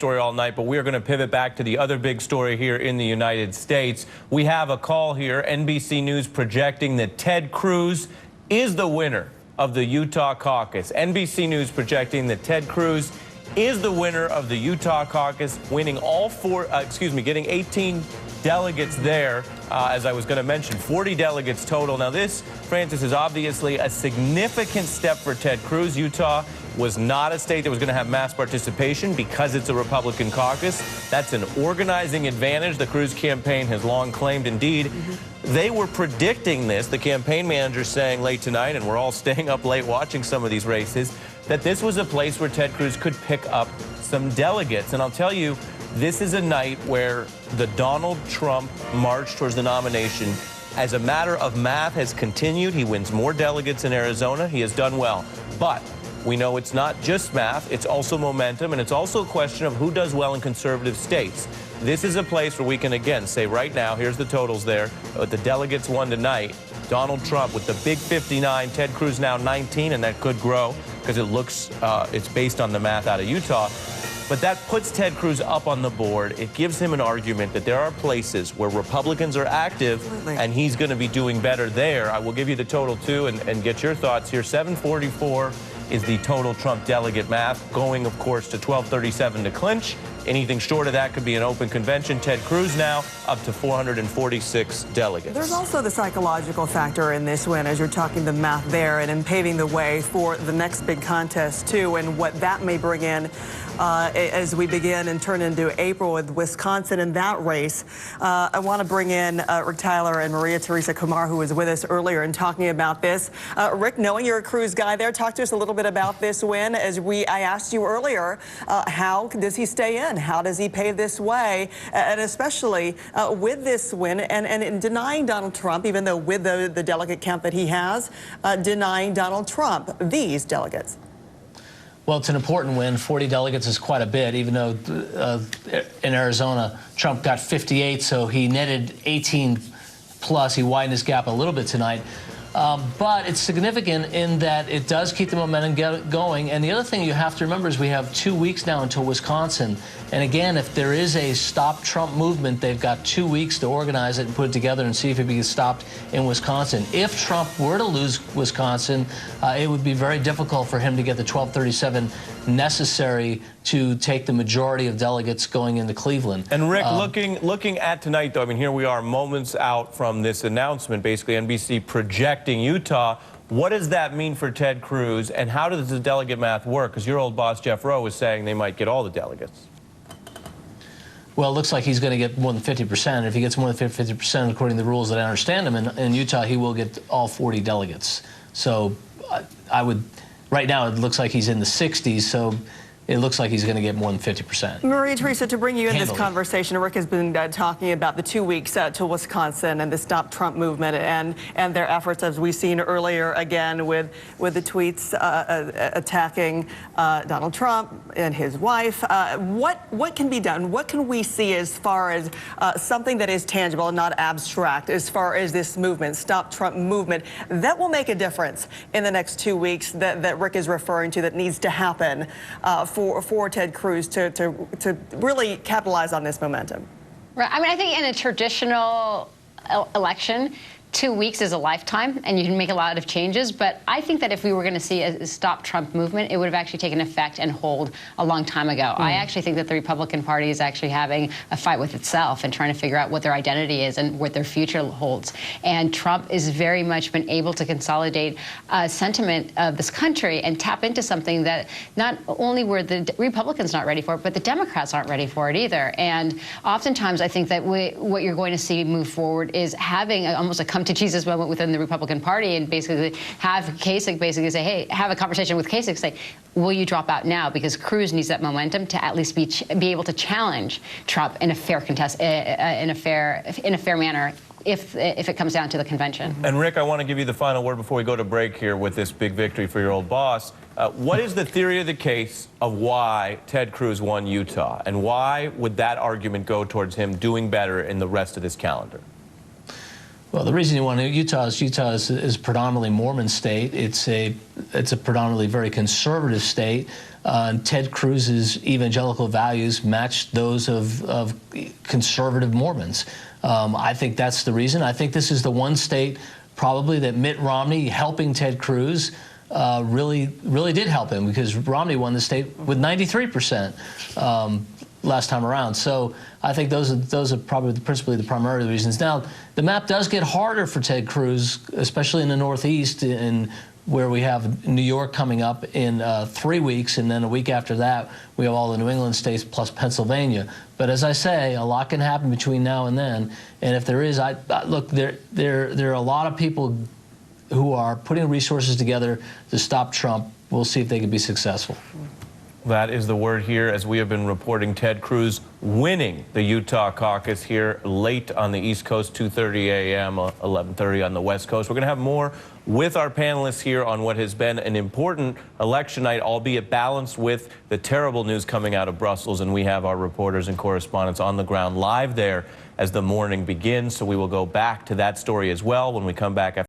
story all night, but we are going to pivot back to the other big story here in the United States. We have a call here, NBC News projecting that Ted Cruz is the winner of the Utah caucus. NBC News projecting that Ted Cruz is the winner of the Utah caucus, winning getting 18 delegates there, as I was going to mention, 40 delegates total. Now this, Francis, is obviously a significant step for Ted Cruz. Utah was not a state that was going to have mass participation because it's a Republican caucus. That's an organizing advantage the Cruz campaign has long claimed. Indeed, they were predicting this, the campaign manager saying late tonight, and we're all staying up late watching some of these races, that this was a place where Ted Cruz could pick up some delegates. And I'll tell you, this is a night where the Donald Trump march towards the nomination, as a matter of math, has continued. He wins more delegates in Arizona. He has done well. But we know it's not just math, it's also momentum, and it's also a question of who does well in conservative states. This is a place where we can, again, say right now, here's the totals there, the delegates won tonight. Donald Trump with the big 59, Ted Cruz now 19, and that could grow because it looks, it's based on the math out of Utah. But that puts Ted Cruz up on the board. It gives him an argument that there are places where Republicans are active, and he's going to be doing better there. I will give you the total, too, and get your thoughts here. 744 is the total Trump delegate math, going, of course, to 1237 to clinch. Anything short of that could be an open convention. Ted Cruz now up to 446 delegates. There's also the psychological factor in this win, as you're talking the math there, and in paving the way for the next big contest, too, and what that may bring in as we begin and turn into April with Wisconsin in that race. I want to bring in Rick Tyler and Maria Teresa Kumar, who was with us earlier and talking about this. Rick, knowing you're a Cruz guy there, talk to us a little bit about this win. As I asked you earlier, how does he stay in? How does he pave this way? And especially with this win and in denying Donald Trump, even though with the delegate count that he has, denying Donald Trump these delegates. Well, it's an important win. 40 delegates is quite a bit, even though in Arizona, Trump got 58, so he netted 18 plus. He widened his gap a little bit tonight. But it's significant in that it does keep the momentum going. And the other thing you have to remember is we have 2 weeks now until Wisconsin. And again, if there is a Stop Trump movement, they've got 2 weeks to organize it and put it together and see if it gets stopped in Wisconsin. If Trump were to lose Wisconsin, it would be very difficult for him to get the 1237 necessary to take the majority of delegates going into Cleveland. And Rick, looking at tonight, though, I mean, here we are moments out from this announcement, basically NBC projecting Utah. What does that mean for Ted Cruz, and how does the delegate math work? Because your old boss, Jeff Rowe, was saying they might get all the delegates. Well, it looks like he's going to get more than 50%. If he gets more than 50%, according to the rules that I understand him, in Utah, he will get all 40 delegates. So I would, right now, it looks like he's in the 60s, so it looks like he's going to get more than 50%. Maria Teresa, to bring you in this conversation, Rick has been talking about the 2 weeks to Wisconsin and the Stop Trump movement and their efforts, as we've seen earlier, again, with the tweets attacking Donald Trump and his wife. What can be done? What can we see as far as something that is tangible and not abstract, as far as this movement, Stop Trump movement, that will make a difference in the next 2 weeks that Rick is referring to, that needs to happen for Ted Cruz to really capitalize on this momentum? Right. I mean, I think in a traditional election, 2 weeks is a lifetime, and you can make a lot of changes. But I think that if we were going to see a Stop Trump movement, it would have actually taken effect and hold a long time ago. I actually think that the Republican Party is actually having a fight with itself and trying to figure out what their identity is and what their future holds. And Trump has very much been able to consolidate sentiment of this country and tap into something that not only were the Republicans not ready for it, but the Democrats aren't ready for it either. And oftentimes, I think that what you're going to see move forward is having almost a come to Jesus moment within the Republican Party, and basically have Kasich basically say, hey, have a conversation with Kasich, say, will you drop out now? Because Cruz needs that momentum to at least be able to challenge Trump in a fair in a fair manner if it comes down to the convention. And Rick, I want to give you the final word before we go to break here with this big victory for your old boss. What is the theory of the case of why Ted Cruz won Utah, and why would that argument go towards him doing better in the rest of this calendar? Well, the reason you want Utah is predominantly Mormon state. It's a predominantly very conservative state. Ted Cruz's evangelical values match those of conservative Mormons. I think that's the reason. I think this is the one state probably that Mitt Romney helping Ted Cruz really did help him, because Romney won the state with 93%. Last time around. So I think those are probably principally the primary reasons. Now, the map does get harder for Ted Cruz, especially in the Northeast, and where we have New York coming up in 3 weeks, and then a week after that, we have all the New England states plus Pennsylvania. But as I say, a lot can happen between now and then. And if there is, look, there are a lot of people who are putting resources together to stop Trump. We'll see if they can be successful. That is the word here, as we have been reporting Ted Cruz winning the Utah caucus here late on the East Coast, 2:30 a.m., 11:30 on the West Coast. We're going to have more with our panelists here on what has been an important election night, albeit balanced with the terrible news coming out of Brussels. And we have our reporters and correspondents on the ground live there as the morning begins. So we will go back to that story as well when we come back after